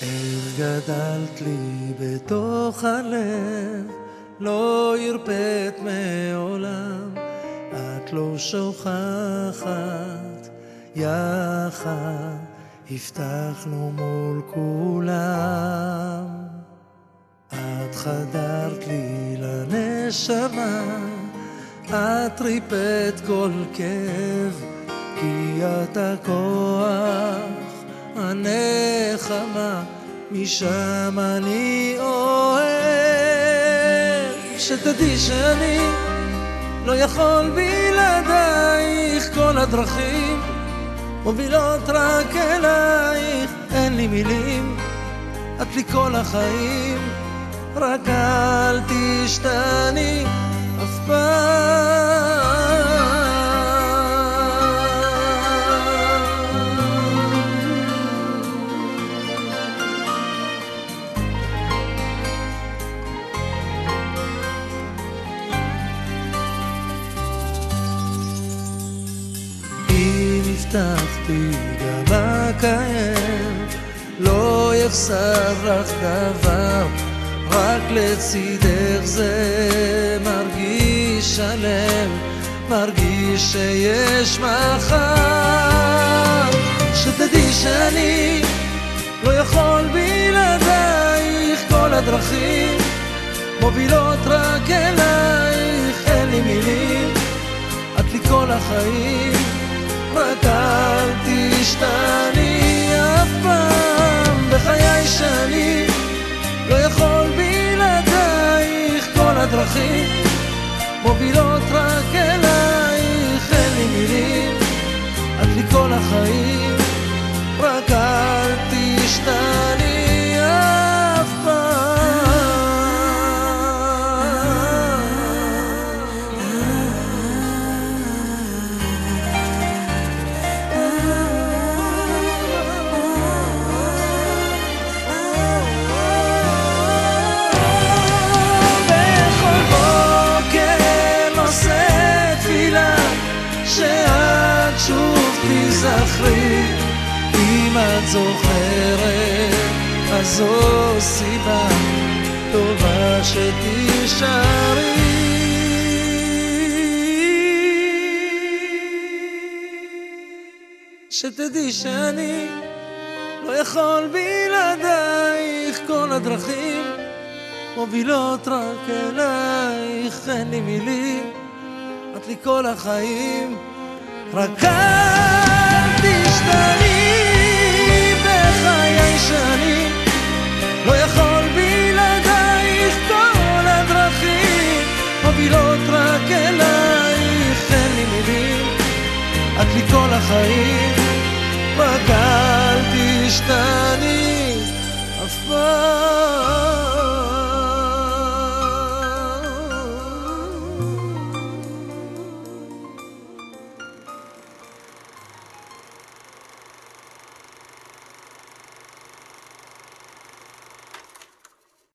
איך גדלת לי בתוך הלב, לא הרפאת מעולם, את לא שוכחת, יחד הבטחנו מול כולם. את חדרת לי לנשמה, את ריפאת כל כאב, כי את הכוח, הנחמה, משם אני אוהב. שתדעי שאני לא יכול בלעדייך, כל הדרכים מובילות רק אלייך. אין לי מילים, את לי כל החיים, רק אל תשתני אף פעם. אם הבטחתי גם אקיים, לא יחסר לך דבר, רק לצידך זה מרגיש שלם, מרגיש שיש מחר. שתדעי שאני לא יכול בלעדייך, כל הדרכים מובילות רק אלייך. אין לי מילים, את לי כל החיים, רק אל תשתני אף פעם בחיי, שאני לא יכול בלעדייך, כל הדרכים מובילות רק אלייך. אין לי מילים, את לי כל החיים, רק אל תשתני אף פעם. שאת שוב תזכרי, אם את זוכרת, אז זו סיבה טובה שתישארי. שתדעי שאני לא יכול בלעדייך, כל הדרכים מובילות רק אלייך. אין לי מילים, את לי כל החיים, רק אל תשתני בחיי, שאני לא יכול בלעדייך, כל הדרכים מובילות רק אלייך. אין לי מילים, את לי כל החיים, רק אל תשתני אף פעם.